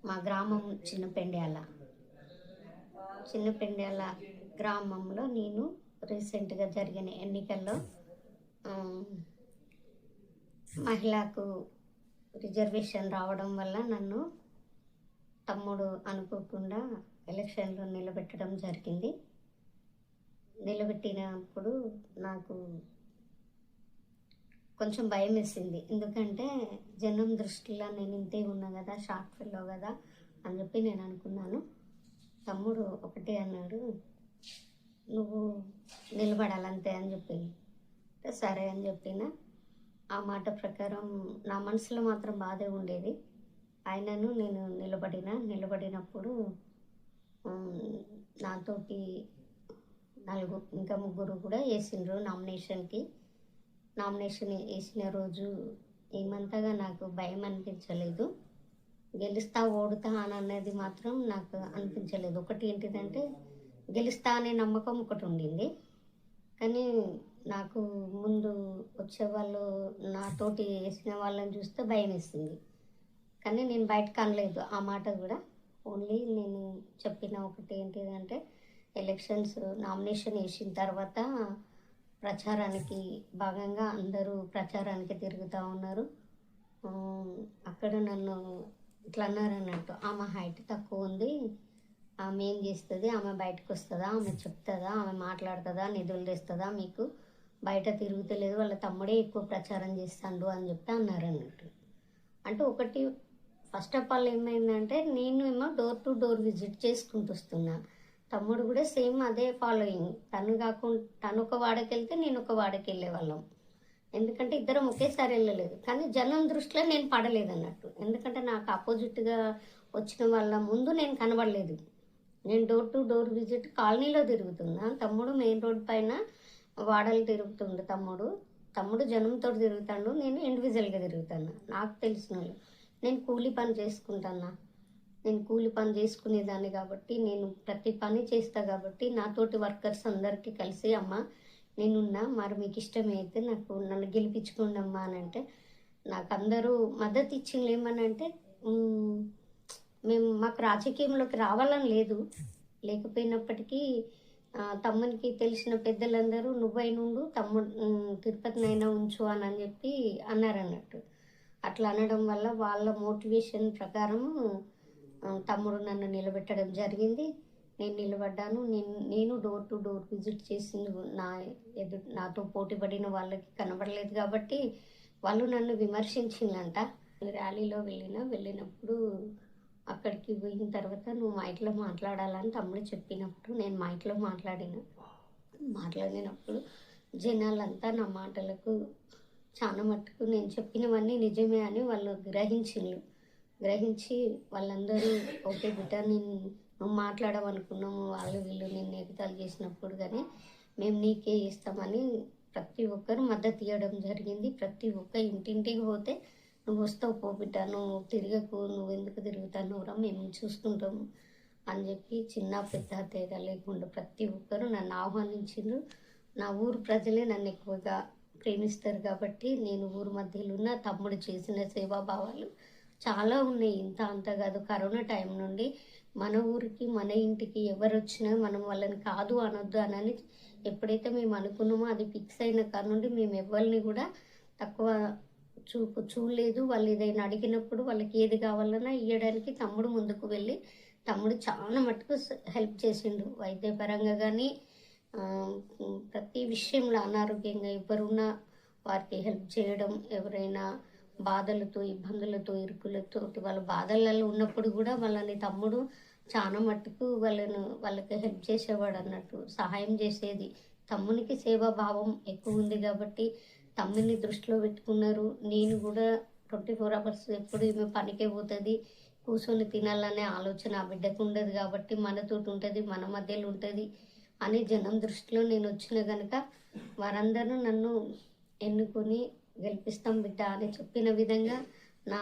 మా గ్రామం చిన్నపెండ్యాల. చిన్నపెండ్యాల గ్రామంలో నేను రీసెంట్గా జరిగిన ఎన్నికల్లో మహిళకు రిజర్వేషన్ రావడం వల్ల నన్ను తమ్ముడు అనుకోకుండా ఎలక్షన్లో నిలబెట్టడం జరిగింది. నిలబెట్టినప్పుడు నాకు కొంచెం భయం వేసింది. ఎందుకంటే జనం దృష్టిలో నేను ఇంతే ఉన్నా కదా, షార్ట్ ఫిల్లో కదా అని చెప్పి నేను అనుకున్నాను. తమ్ముడు ఒకటే అన్నాడు, నువ్వు నిలబడాలంతే అని చెప్పి. సరే అని చెప్పిన. ఆ మాట ప్రకారం నా మనసులో మాత్రం బాధే ఉండేది. ఆయనను నేను నిలబడినప్పుడు నాతోటి ఇంకా ముగ్గురు కూడా వేసిండ్రు నామినేషన్కి. నామినేషన్ వేసిన రోజు ఏమంతగా నాకు భయం అనిపించలేదు. గెలుస్తా ఓడుతా అని అన్నది మాత్రం నాకు అనిపించలేదు. ఒకటి ఏంటిదంటే గెలుస్తా అనే నమ్మకం ఒకటి ఉండింది, కానీ నాకు ముందు వచ్చే వాళ్ళు నాతోటి వేసిన వాళ్ళని చూస్తే భయం వేసింది. కానీ నేను బయటకు అనలేదు ఆ మాట కూడా. ఓన్లీ నేను చెప్పిన ఒకటి ఏంటిదంటే ఎలక్షన్స్ నామినేషన్ వేసిన తర్వాత ప్రచారానికి భాగంగా అందరూ ప్రచారానికి తిరుగుతూ ఉన్నారు. అక్కడ నన్ను ఇట్లా అన్నారు అన్నట్టు, ఆమె హైట్ తక్కువ ఉంది, ఆమె ఏం చేస్తుంది, ఆమె బయటకు వస్తుందా, ఆమె చెప్తుందా, ఆమె మాట్లాడుతుందా, నిధులు తెస్తుందా, మీకు బయట తిరుగుతలేదు, వాళ్ళ తమ్ముడే ఎక్కువ ప్రచారం చేస్తాడు అని చెప్పి అన్నారు అన్నట్టు. అంటే ఒకటి ఫస్ట్ ఆఫ్ ఆల్ ఏమైందంటే నేను ఏమో డోర్ టు డోర్ విజిట్ చేసుకుంటూ వస్తున్నా. తమ్ముడు కూడా సేమ్ అదే ఫాలోయింగ్. తను ఒక వాడకి వెళ్తే నేను ఒక వాడకి వెళ్ళే వాళ్ళం. ఎందుకంటే ఇద్దరం ఒకేసారి వెళ్ళలేదు. కానీ జనం దృష్టిలో నేను పడలేదు అన్నట్టు. ఎందుకంటే నాకు ఆపోజిట్గా వచ్చిన వాళ్ళ ముందు నేను కనబడలేదు. నేను డోర్ టు డోర్ విజిట్ కాలనీలో తిరుగుతున్నా, తమ్ముడు మెయిన్ రోడ్ పైన వాడలు తిరుగుతుండు. తమ్ముడు జనంతో తిరుగుతాడు, నేను ఇండివిజువల్గా తిరుగుతాను. నాకు తెలిసిన వాళ్ళు, నేను కూలి పని చేసుకుంటాను. నేను కూలి పని చేసుకునేదాన్ని కాబట్టి నేను ప్రతి పని చేస్తా కాబట్టి నాతోటి వర్కర్స్ అందరికీ కలిసి, అమ్మ నేనున్నా, మరి మీకు ఇష్టమైతే నన్ను గెలిపించుకోండి అమ్మా అని అంటే నాకు అందరూ మద్దతు ఇచ్చింది. ఏమనంటే మాకు రాజకీయంలోకి రావాలని లేదు, లేకపోయినప్పటికీ తమ్మునికి తెలిసిన పెద్దలందరూ నువ్వైనుండు, తమ్ముడు తిరుపతినైనా ఉంచు అని చెప్పి అన్నారు అన్నట్టు. అట్లా అనడం వల్ల వాళ్ళ మోటివేషన్ ప్రకారం తమ్ముడు నన్ను నిలబెట్టడం జరిగింది. నేను నిలబడ్డాను. నేను డోర్ టు డోర్ విజిట్ చేసింది నాతో పోటీ పడిన వాళ్ళకి కనబడలేదు కాబట్టి వాళ్ళు నన్ను విమర్శించిందంట. ర్యాలీలో వెళ్ళినప్పుడు అక్కడికి పోయిన తర్వాత నువ్వు మైక్లో మాట్లాడాలని తమ్ముడు చెప్పినప్పుడు నేను మైక్లో మాట్లాడినప్పుడు జనాలంతా నా మాటలకు చాలా మట్టుకు నేను చెప్పినవన్నీ నిజమే అని వాళ్ళు గ్రహించి వాళ్ళందరూ ఓకే బిడ్డ, నువ్వు మాట్లాడమనుకున్నాము, వాళ్ళు వీళ్ళు నేను ఎగతాలు చేసినప్పుడు కానీ మేము నీకే ఇస్తామని ప్రతి ఒక్కరు మద్దతు ఇవ్వడం జరిగింది. ప్రతి ఒక్క ఇంటింటికి పోతే నువ్వు వస్తావు పో బిడ్డ, నువ్వు తిరగకు, నువ్వు ఎందుకు తిరుగుతావురా, మేము చూసుకుంటాము అని చెప్పి చిన్న పెద్ద తేడా లేకుండా ప్రతి ఒక్కరు నన్ను ఆహ్వానించిండ్రు. నా ఊరు ప్రజలే నన్ను ఎక్కువగా ప్రేమిస్తారు కాబట్టి నేను ఊరు మధ్యలో ఉన్న తమ్ముడు చేసిన సేవాభావాలు చాలా ఉన్నాయి. ఇంత అంత కాదు. కరోనా టైం నుండి మన ఊరికి మన ఇంటికి ఎవరు వచ్చినా మనం వాళ్ళని కాదు అనొద్దు అని ఎప్పుడైతే మేము అనుకున్నామో అది ఫిక్స్ అయిన కాడ నుండి మేము ఎవరిని కూడా తక్కువ చూడలేదు. వాళ్ళు ఏదైనా అడిగినప్పుడు వాళ్ళకి ఏది కావాలన్నా ఇవ్వడానికి తమ్ముడు ముందుకు వెళ్ళి తమ్ముడు చాలా మటుకు హెల్ప్ చేసిండు. వైద్యపరంగా కానీ ప్రతి విషయంలో అనారోగ్యంగా ఎవరున్నా వారికి హెల్ప్ చేయడం, ఎవరైనా బాధలతో ఇబ్బందులతో ఇరుకులతో వాళ్ళ బాధలలో ఉన్నప్పుడు కూడా వాళ్ళని తమ్ముడు చాలా మట్టుకు వాళ్ళకి హెల్ప్ చేసేవాడు అన్నట్టు, సహాయం చేసేది. తమ్మునికి సేవాభావం ఎక్కువ ఉంది కాబట్టి తమ్ముని దృష్టిలో పెట్టుకున్నారు. నేను కూడా 24 hours ఎప్పుడు ఈమె పనికే పోతుంది, కూర్చొని తినాలనే ఆలోచన ఆ బిడ్డకు ఉండదు కాబట్టి మనతోటి ఉంటుంది, మన మధ్యలో ఉంటుంది అని జనం దృష్టిలో నేను వచ్చిన కనుక వారందరూ నన్ను ఎన్నుకొని గెలిపిస్తాం బిడ్డ అని చెప్పిన విధంగా నా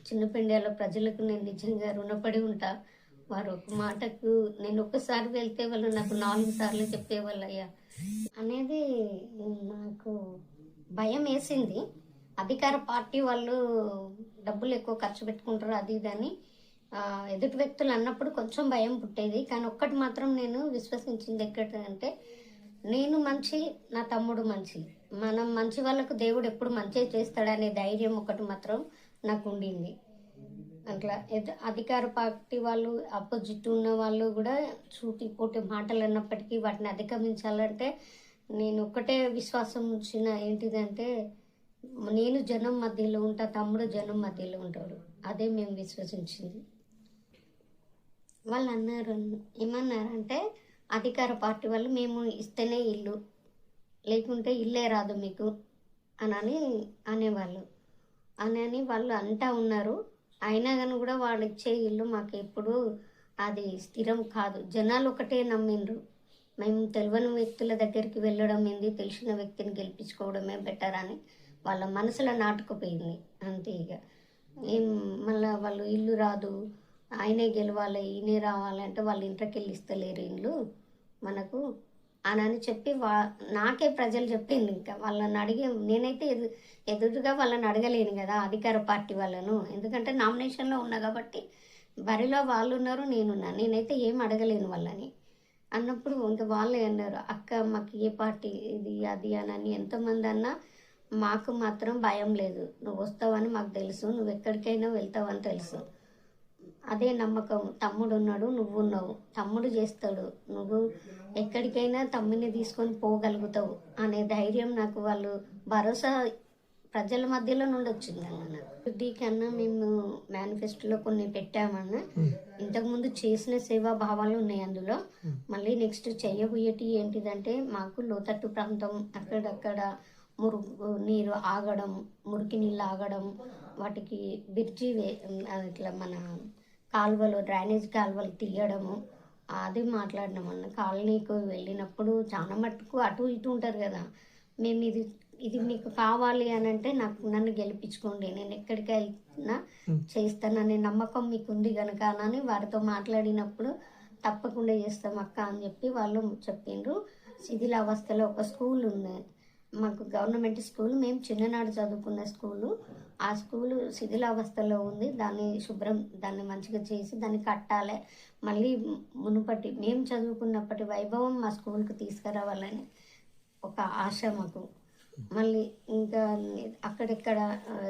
చిన్నపెండ్యాల ప్రజలకు నేను నిజంగా రుణపడి ఉంటా. వారు ఒక మాటకు నేను ఒక్కసారి వెళ్తే వాళ్ళు నాకు 4 సార్లు చెప్పేవాళ్ళు అయ్యా అనేది నాకు భయం వేసింది. అధికార పార్టీ వాళ్ళు డబ్బులు ఎక్కువ ఖర్చు పెట్టుకుంటారు అది ఇదని ఎదుటి వ్యక్తులు అన్నప్పుడు కొంచెం భయం పుట్టేది. కానీ ఒక్కటి మాత్రం నేను విశ్వసించింది ఎక్కడంటే, నేను మంచి, నా తమ్ముడు మంచి. మనం మంచి వాళ్ళకు దేవుడు ఎప్పుడు మంచే చేస్తాడనే ధైర్యం ఒకటి మాత్రం నాకు ఉండింది. అట్లా అధికార పార్టీ వాళ్ళు, అపోజిట్ ఉన్న వాళ్ళు కూడా సూటిపోటి మాటలు అన్నప్పటికీ వాటిని అధిగమించాలంటే నేను ఒక్కటే విశ్వాసం ఉంచిన ఏంటిదంటే, నేను జనం మధ్యలో ఉంటా, తమ్ముడు జనం మధ్యలో ఉంటాడు. అదే మేము విశ్వసించింది. వాళ్ళు అన్నారు, ఏమన్నారంటే అధికార పార్టీ వాళ్ళు మేము ఇస్తేనే ఇల్లు, లేకుంటే ఇల్లే రాదు మీకు అని అనేవాళ్ళు. అని వాళ్ళు అంటా ఉన్నారు. అయినా కానీ కూడా వాళ్ళు ఇచ్చే ఇల్లు మాకు ఎప్పుడు అది స్థిరం కాదు. జనాలు ఒకటే నమ్మిండ్రు. మేము తెలియని వ్యక్తుల దగ్గరికి వెళ్ళడం ఏంది, తెలిసిన వ్యక్తిని గెలిపించుకోవడమే బెటర్ అని వాళ్ళ మనసులో నాటుకుపోయింది అంతే. ఇక ఏం మళ్ళీ వాళ్ళు ఇల్లు రాదు, ఆయనే గెలవాలి, ఈయనే రావాలి అంటే వాళ్ళు ఇంట్లోకి వెళ్ళి ఇస్తలేరు ఇల్లు మనకు అని చెప్పి నాకే ప్రజలు చెప్పింది. ఇంకా వాళ్ళని అడిగి నేనైతే ఎదురుగా వాళ్ళని అడగలేను కదా అధికార పార్టీ వాళ్ళను, ఎందుకంటే నామినేషన్లో ఉన్నా కాబట్టి బరిలో వాళ్ళు ఉన్నారు, నేనున్నా, నేనైతే ఏం అడగలేను వాళ్ళని. అన్నప్పుడు ఇంకా వాళ్ళే అన్నారు, అక్క మాకు ఏ పార్టీ ఇది అది అని ఎంతమంది అన్నా మాకు మాత్రం భయం లేదు, నువ్వు వస్తావని మాకు తెలుసు, నువ్వు ఎక్కడికైనా వెళ్తావని తెలుసు, అదే నమ్మకం. తమ్ముడు ఉన్నాడు, నువ్వు ఉన్నావు, తమ్ముడు చేస్తాడు, నువ్వు ఎక్కడికైనా తమ్ముని తీసుకొని పోగలుగుతావు అనే ధైర్యం నాకు వాళ్ళు భరోసా ప్రజల మధ్యలో నుండి వచ్చింది అన్న. దీకన్నా మేము మేనిఫెస్టోలో కొన్ని పెట్టామన్న. ఇంతకుముందు చేసిన సేవా భావాలు ఉన్నాయి అందులో. మళ్ళీ నెక్స్ట్ చెయ్యబోయేటి ఏంటిదంటే, మాకు లోతట్టు ప్రాంతం అక్కడక్కడ మురుగు నీరు ఆగడం, మురికి నీళ్ళు ఆగడం, వాటికి బ్రిడ్జి ఇట్లా మన కాలువలు, డ్రైనేజ్ కాలువలు తీయడము, అది మాట్లాడినామన్న. కాలనీకి వెళ్ళినప్పుడు చాలా మట్టుకు అటు ఇటు ఉంటారు కదా, మేము ఇది మీకు కావాలి అని అంటే నన్ను గెలిపించుకోండి, నేను ఎక్కడికి వెళ్తున్నా చేస్తాననే నమ్మకం మీకు ఉంది కనుక అని వారితో మాట్లాడినప్పుడు తప్పకుండా చేస్తాం అక్క అని చెప్పి వాళ్ళు చెప్పిండ్రు. శిథిలావస్థలో ఒక స్కూల్ ఉంది మాకు, గవర్నమెంట్ స్కూల్, మేము చిన్ననాడు చదువుకున్న స్కూలు. ఆ స్కూలు శిథిలావస్థలో ఉంది, దాన్ని మంచిగా చేసి దాన్ని కట్టాలి, మళ్ళీ మునుపటి మేము చదువుకున్నప్పటి వైభవం మా స్కూల్కి తీసుకురావాలని ఒక ఆశ మాకు. మళ్ళీ ఇంకా అక్కడెక్కడ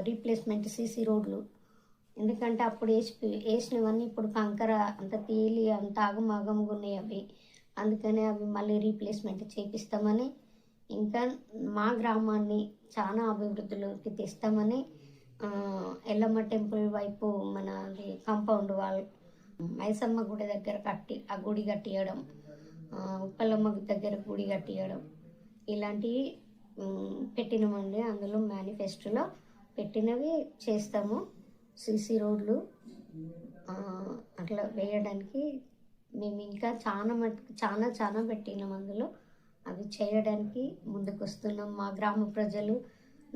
రీప్లేస్మెంట్ సీసీ రోడ్లు, ఎందుకంటే అప్పుడు వేసినవన్నీ ఇప్పుడు కంకర అంత తేలి అంత ఆగమాగంగా ఉన్నాయి అవి, అందుకనే అవి మళ్ళీ రీప్లేస్మెంట్ చేపిస్తామని, ఇంకా మా గ్రామాన్ని చాలా అభివృద్ధిలోకి తెస్తామని, ఎల్లమ్మ టెంపుల్ వైపు మన కాంపౌండ్ వాల్, మైసమ్మ గుడి దగ్గర ఆ గుడి కట్టియడం, ఉప్పలమ్మ దగ్గర గుడి కట్టియడం, ఇలాంటివి పెట్టినామండి. అందులో మేనిఫెస్టోలో పెట్టినవి చేస్తాము. సీసీ రోడ్లు అట్లా వేయడానికి మేము ఇంకా చాలా పెట్టినాం అందులో. అవి చేయడానికి ముందుకు వస్తున్నాం. మా గ్రామ ప్రజలు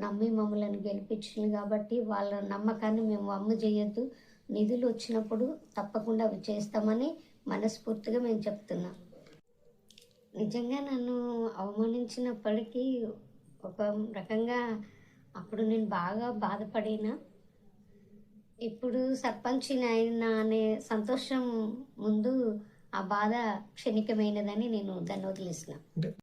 నమ్మి మమ్మల్ని గెలిపించింది కాబట్టి వాళ్ళ నమ్మకాన్ని మేము వమ్ము చేయొద్దు. నిధులు వచ్చినప్పుడు తప్పకుండా అవి చేస్తామని మనస్ఫూర్తిగా మేము చెప్తున్నాం. నిజంగా నన్ను అవమానించినప్పటికీ ఒక రకంగా అప్పుడు నేను బాగా బాధపడినా, ఇప్పుడు సర్పంచ్ అయినా అనే సంతోషం ముందు ఆ బాధ క్షణికమైనదని నేను దాన్ని వదిలేసిన.